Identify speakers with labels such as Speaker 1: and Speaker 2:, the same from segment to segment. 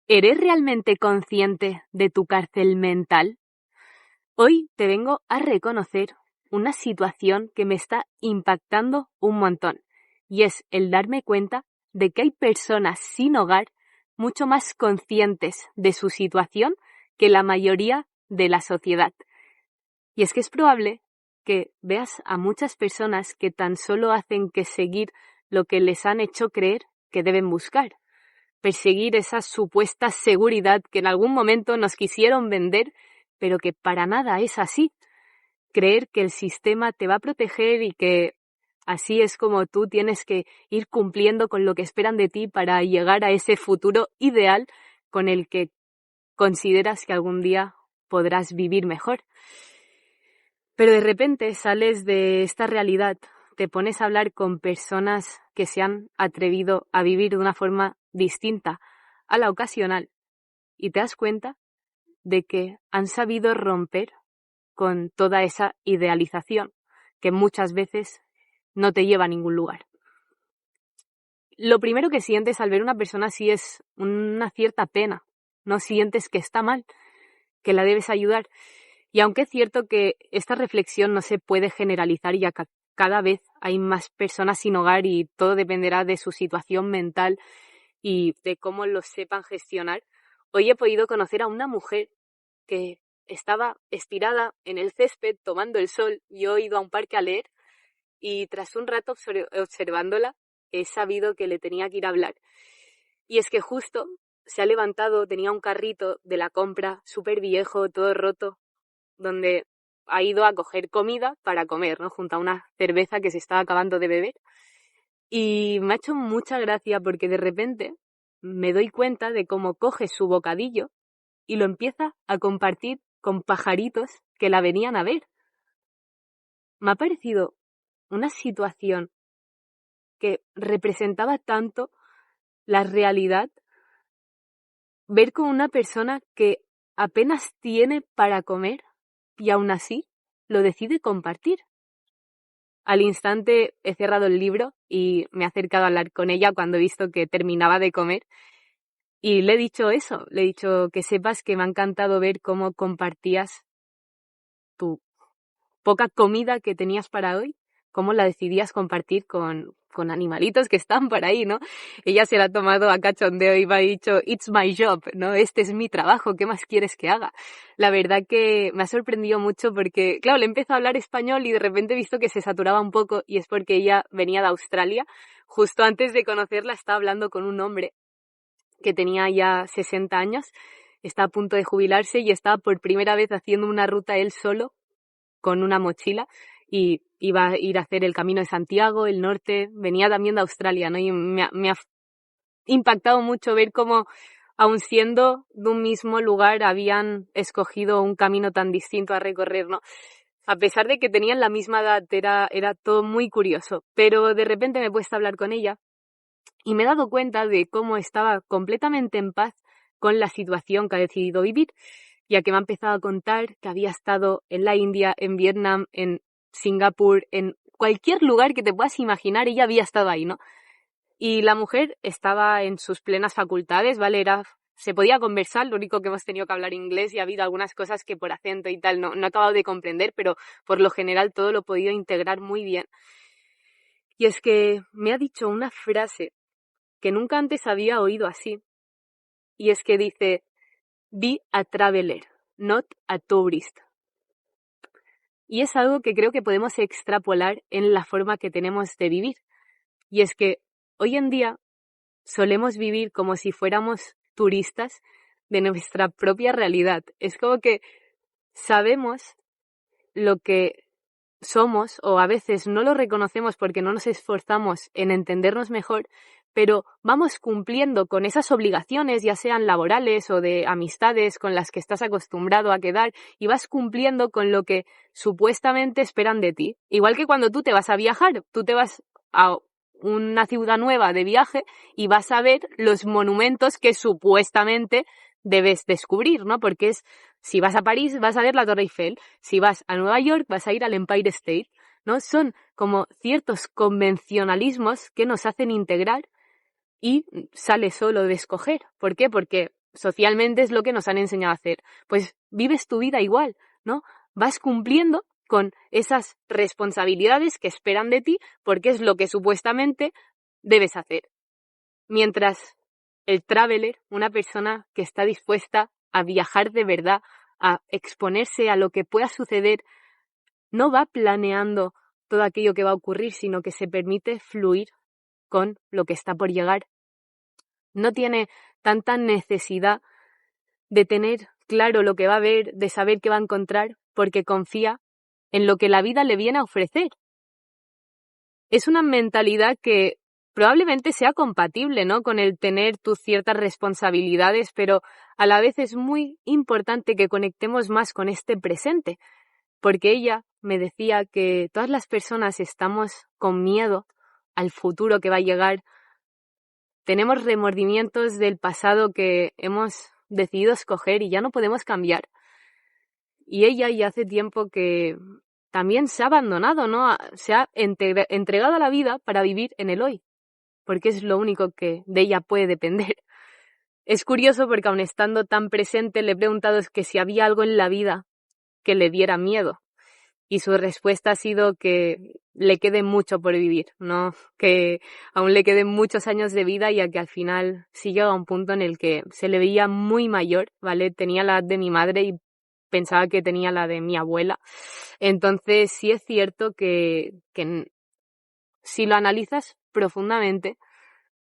Speaker 1: ¿Eres realmente consciente de tu cárcel mental? Hoy te vengo a reconocer una situación que me está impactando un montón, y es el darme cuenta de que hay personas sin hogar mucho más conscientes de su situación que la mayoría de la sociedad. Y es que es probable que veas a muchas personas que tan solo hacen que seguir lo que les han hecho creer que deben buscar, perseguir esa supuesta seguridad que en algún momento nos quisieron vender, pero que para nada es así. Creer que el sistema te va a proteger y que así es como tú tienes que ir cumpliendo con lo que esperan de ti para llegar a ese futuro ideal con el que consideras que algún día podrás vivir mejor. Pero de repente sales de esta realidad, te pones a hablar con personas que se han atrevido a vivir de una forma distinta a la ocasional y te das cuenta de que han sabido romper con toda esa idealización que muchas veces no te lleva a ningún lugar. Lo primero que sientes al ver a una persona así es una cierta pena, no sientes que está mal, que la debes ayudar. Y aunque es cierto que esta reflexión no se puede generalizar, ya que cada vez hay más personas sin hogar y todo dependerá de su situación mental y de cómo lo sepan gestionar, hoy he podido conocer a una mujer que estaba estirada en el césped tomando el sol. Yo he ido a un parque a leer y tras un rato observándola he sabido que le tenía que ir a hablar. Y es que justo se ha levantado, tenía un carrito de la compra súper viejo, todo roto, donde ha ido a coger comida para comer, ¿no? Junto a una cerveza que se estaba acabando de beber. Y me ha hecho mucha gracia porque de repente me doy cuenta de cómo coge su bocadillo y lo empieza a compartir con pajaritos que la venían a ver. Me ha parecido una situación que representaba tanto la realidad, ver con una persona que apenas tiene para comer y aún así lo decide compartir. Al instante he cerrado el libro y me he acercado a hablar con ella cuando he visto que terminaba de comer y le he dicho eso, le he dicho que sepas que me ha encantado ver cómo compartías tu poca comida que tenías para hoy, cómo la decidías compartir con animalitos que están por ahí, ¿no? Ella se la ha tomado a cachondeo y me ha dicho, it's my job, ¿no? Este es mi trabajo, ¿qué más quieres que haga? La verdad que me ha sorprendido mucho porque, claro, le empezó a hablar español y de repente he visto que se saturaba un poco y es porque ella venía de Australia. Justo antes de conocerla estaba hablando con un hombre que tenía ya 60 años, está a punto de jubilarse y estaba por primera vez haciendo una ruta él solo con una mochila y iba a ir a hacer el Camino de Santiago, el norte, venía también de Australia, ¿no? Y me ha impactado mucho ver cómo, aun siendo de un mismo lugar, habían escogido un camino tan distinto a recorrer, ¿no? A pesar de que tenían la misma edad, era todo muy curioso. Pero de repente me he puesto a hablar con ella y me he dado cuenta de cómo estaba completamente en paz con la situación que ha decidido vivir, ya que me ha empezado a contar que había estado en la India, en Vietnam, en Singapur, en cualquier lugar que te puedas imaginar, ella había estado ahí, ¿no? Y la mujer estaba en sus plenas facultades, ¿vale? Se podía conversar, lo único que hemos tenido que hablar inglés y ha habido algunas cosas que por acento y tal no he acabado de comprender, pero por lo general todo lo he podido integrar muy bien. Y es que me ha dicho una frase que nunca antes había oído así, y es que dice, be a traveler, not a tourist. Y es algo que creo que podemos extrapolar en la forma que tenemos de vivir. Y es que hoy en día solemos vivir como si fuéramos turistas de nuestra propia realidad. Es como que sabemos lo que somos o a veces no lo reconocemos porque no nos esforzamos en entendernos mejor, pero vamos cumpliendo con esas obligaciones, ya sean laborales o de amistades con las que estás acostumbrado a quedar, y vas cumpliendo con lo que supuestamente esperan de ti. Igual que cuando tú te vas a viajar, tú te vas a una ciudad nueva de viaje y vas a ver los monumentos que supuestamente debes descubrir, ¿no? Porque si vas a París vas a ver la Torre Eiffel, si vas a Nueva York vas a ir al Empire State, ¿no? Son como ciertos convencionalismos que nos hacen integrar y sale solo de escoger. ¿Por qué? Porque socialmente es lo que nos han enseñado a hacer. Pues vives tu vida igual, ¿no? Vas cumpliendo con esas responsabilidades que esperan de ti porque es lo que supuestamente debes hacer. Mientras el traveler, una persona que está dispuesta a viajar de verdad, a exponerse a lo que pueda suceder, no va planeando todo aquello que va a ocurrir, sino que se permite fluir con lo que está por llegar. No tiene tanta necesidad de tener claro lo que va a ver, de saber qué va a encontrar, porque confía en lo que la vida le viene a ofrecer. Es una mentalidad que probablemente sea compatible, ¿no?, con el tener tus ciertas responsabilidades, pero a la vez es muy importante que conectemos más con este presente, porque ella me decía que todas las personas estamos con miedo al futuro que va a llegar. Tenemos remordimientos del pasado que hemos decidido escoger y ya no podemos cambiar. Y ella ya hace tiempo que también se ha abandonado, ¿no? Se ha entregado a la vida para vivir en el hoy, porque es lo único que de ella puede depender. Es curioso porque aun estando tan presente le he preguntado que si había algo en la vida que le diera miedo. Y su respuesta ha sido que le quede mucho por vivir, ¿no? Que aún le queden muchos años de vida y a que al final sí llega a un punto en el que se le veía muy mayor, ¿vale? Tenía la edad de mi madre y pensaba que tenía la de mi abuela. Entonces sí es cierto que si lo analizas profundamente,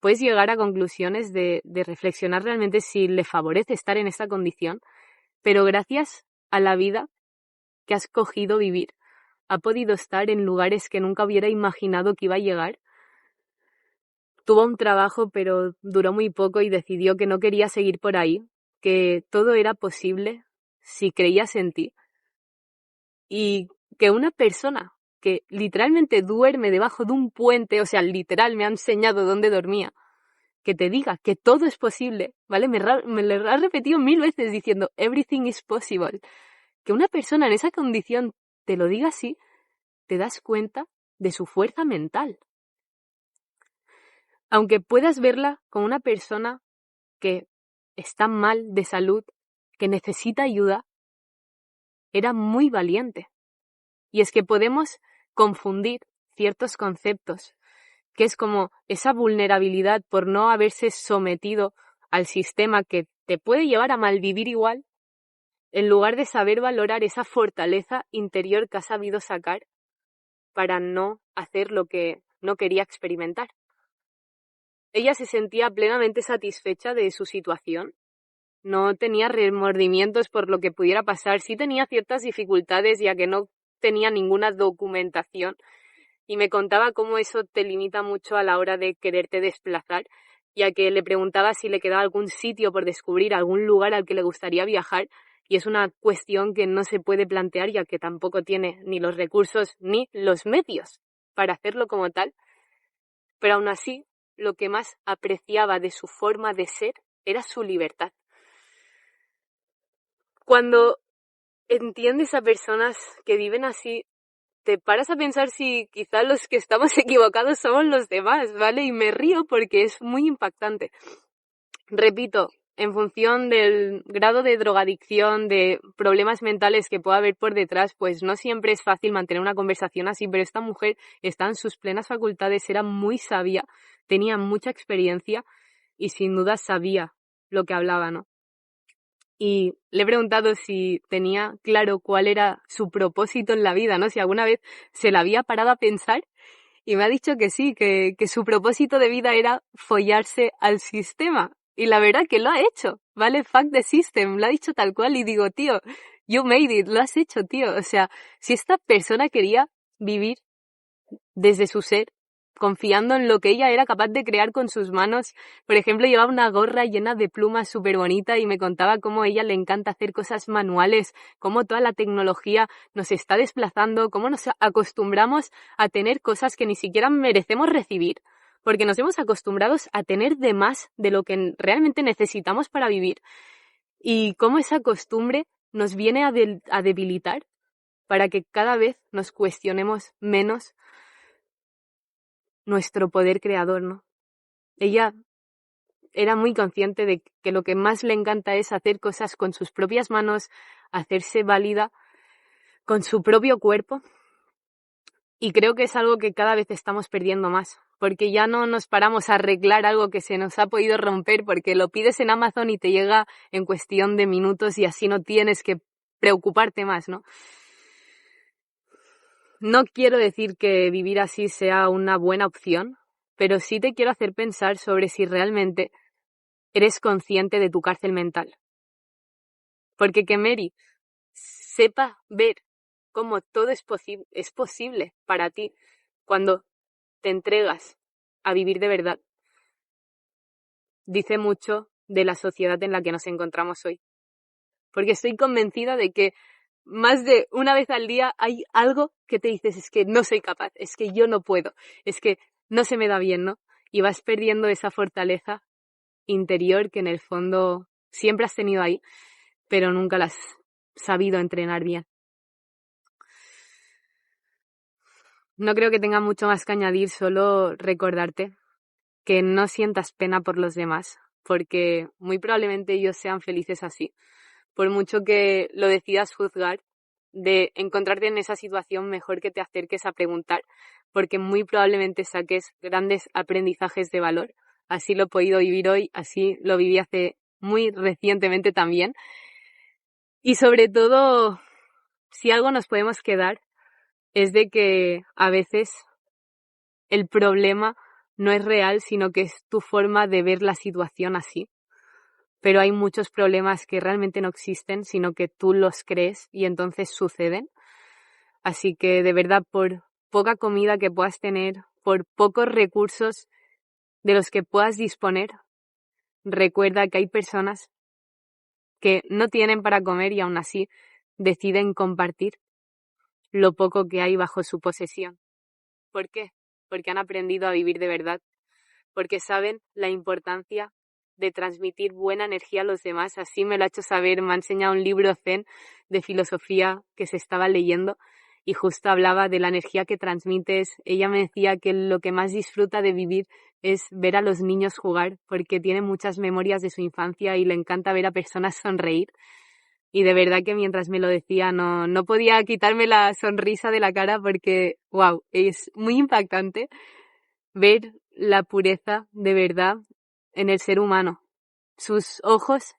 Speaker 1: puedes llegar a conclusiones de reflexionar realmente si le favorece estar en esta condición, pero gracias a la vida que has cogido vivir, ha podido estar en lugares que nunca hubiera imaginado que iba a llegar. Tuvo un trabajo, pero duró muy poco y decidió que no quería seguir por ahí, que todo era posible si creías en ti. Y que una persona que literalmente duerme debajo de un puente, o sea, literal me ha enseñado dónde dormía, que te diga que todo es posible, ¿vale? Me lo ha repetido 1000 veces diciendo everything is possible. Que una persona en esa condición te lo diga así, te das cuenta de su fuerza mental. Aunque puedas verla como una persona que está mal de salud, que necesita ayuda, era muy valiente. Y es que podemos confundir ciertos conceptos, que es como esa vulnerabilidad por no haberse sometido al sistema que te puede llevar a malvivir igual, en lugar de saber valorar esa fortaleza interior que has sabido sacar para no hacer lo que no quería experimentar. Ella se sentía plenamente satisfecha de su situación. No tenía remordimientos por lo que pudiera pasar. Sí tenía ciertas dificultades ya que no tenía ninguna documentación y me contaba cómo eso te limita mucho a la hora de quererte desplazar, ya que le preguntaba si le quedaba algún sitio por descubrir, algún lugar al que le gustaría viajar, y es una cuestión que no se puede plantear ya que tampoco tiene ni los recursos ni los medios para hacerlo como tal. Pero aún así, lo que más apreciaba de su forma de ser era su libertad. Cuando entiendes a personas que viven así, te paras a pensar si quizá los que estamos equivocados somos los demás, ¿vale? Y me río porque es muy impactante. Repito, en función del grado de drogadicción, de problemas mentales que pueda haber por detrás, pues no siempre es fácil mantener una conversación así, pero esta mujer está en sus plenas facultades, era muy sabia, tenía mucha experiencia y sin duda sabía lo que hablaba, ¿no? Y le he preguntado si tenía claro cuál era su propósito en la vida, ¿no? Si alguna vez se la había parado a pensar y me ha dicho que sí, que su propósito de vida era follarse al sistema. Y la verdad que lo ha hecho, ¿vale? Fuck the system, lo ha dicho tal cual y digo, tío, you made it, lo has hecho, tío. O sea, si esta persona quería vivir desde su ser, confiando en lo que ella era capaz de crear con sus manos. Por ejemplo, llevaba una gorra llena de plumas súper bonita y me contaba cómo a ella le encanta hacer cosas manuales, cómo toda la tecnología nos está desplazando, cómo nos acostumbramos a tener cosas que ni siquiera merecemos recibir, porque nos hemos acostumbrado a tener de más de lo que realmente necesitamos para vivir. Y cómo esa costumbre nos viene a debilitar para que cada vez nos cuestionemos menos nuestro poder creador, ¿no? Ella era muy consciente de que lo que más le encanta es hacer cosas con sus propias manos, hacerse válida con su propio cuerpo. Y creo que es algo que cada vez estamos perdiendo más, porque ya no nos paramos a arreglar algo que se nos ha podido romper, porque lo pides en Amazon y te llega en cuestión de minutos y así no tienes que preocuparte más, ¿no? No quiero decir que vivir así sea una buena opción, pero sí te quiero hacer pensar sobre si realmente eres consciente de tu cárcel mental. Porque que Mary sepa ver cómo todo es posible para ti cuando te entregas a vivir de verdad, dice mucho de la sociedad en la que nos encontramos hoy. Porque estoy convencida de que más de una vez al día hay algo que te dices, es que no soy capaz, es que yo no puedo, es que no se me da bien, ¿no? Y vas perdiendo esa fortaleza interior que en el fondo siempre has tenido ahí, pero nunca la has sabido entrenar bien. No creo que tenga mucho más que añadir, solo recordarte que no sientas pena por los demás, porque muy probablemente ellos sean felices así. Por mucho que lo decidas juzgar, de encontrarte en esa situación, mejor que te acerques a preguntar, porque muy probablemente saques grandes aprendizajes de valor. Así lo he podido vivir hoy, así lo viví hace muy recientemente también. Y sobre todo, si algo nos podemos quedar, es de que a veces el problema no es real, sino que es tu forma de ver la situación así. Pero hay muchos problemas que realmente no existen, sino que tú los crees y entonces suceden. Así que de verdad, por poca comida que puedas tener, por pocos recursos de los que puedas disponer, recuerda que hay personas que no tienen para comer y aún así deciden compartir lo poco que hay bajo su posesión. ¿Por qué? Porque han aprendido a vivir de verdad, porque saben la importancia de transmitir buena energía a los demás. Así me lo ha hecho saber, me ha enseñado un libro zen de filosofía que se estaba leyendo y justo hablaba de la energía que transmites. Ella me decía que lo que más disfruta de vivir es ver a los niños jugar, porque tiene muchas memorias de su infancia y le encanta ver a personas sonreír. Y de verdad que mientras me lo decía no podía quitarme la sonrisa de la cara porque, wow, es muy impactante ver la pureza de verdad en el ser humano. Sus ojos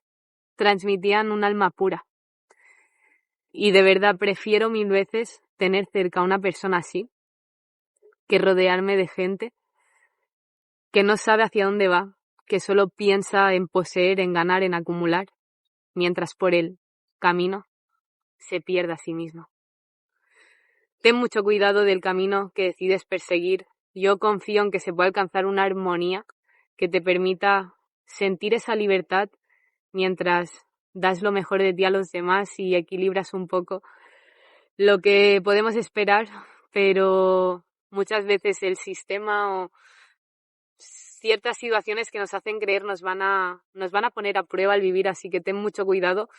Speaker 1: transmitían un alma pura. Y de verdad prefiero 1000 veces tener cerca a una persona así que rodearme de gente que no sabe hacia dónde va, que solo piensa en poseer, en ganar, en acumular, mientras por el camino se pierde a sí mismo. Ten mucho cuidado del camino que decides perseguir. Yo confío en que se pueda alcanzar una armonía que te permita sentir esa libertad mientras das lo mejor de ti a los demás y equilibras un poco lo que podemos esperar, pero muchas veces el sistema o ciertas situaciones que nos hacen creer nos van a poner a prueba al vivir, así que ten mucho cuidado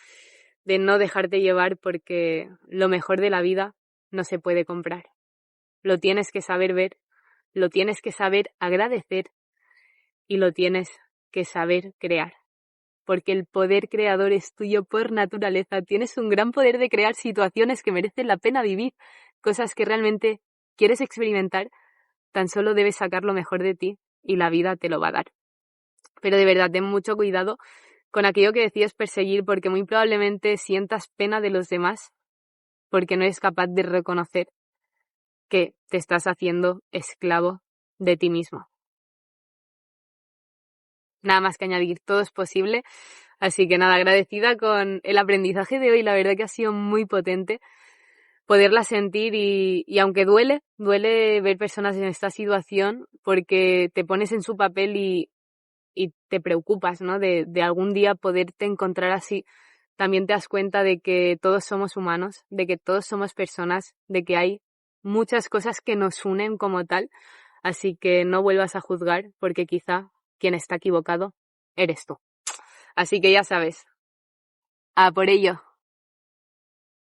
Speaker 1: de no dejarte llevar porque lo mejor de la vida no se puede comprar. Lo tienes que saber ver, lo tienes que saber agradecer y lo tienes que saber crear. Porque el poder creador es tuyo por naturaleza. Tienes un gran poder de crear situaciones que merecen la pena vivir, cosas que realmente quieres experimentar, tan solo debes sacar lo mejor de ti y la vida te lo va a dar. Pero de verdad, ten mucho cuidado con aquello que decides perseguir porque muy probablemente sientas pena de los demás porque no eres capaz de reconocer que te estás haciendo esclavo de ti mismo. Nada más que añadir, todo es posible. Así que nada, agradecida con el aprendizaje de hoy, la verdad que ha sido muy potente poderla sentir y aunque duele ver personas en esta situación porque te pones en su papel y te preocupas, ¿no? De algún día poderte encontrar así. También te das cuenta de que todos somos humanos, de que todos somos personas, de que hay muchas cosas que nos unen como tal, así que no vuelvas a juzgar porque quizá quien está equivocado eres tú. Así que ya sabes, a por ello.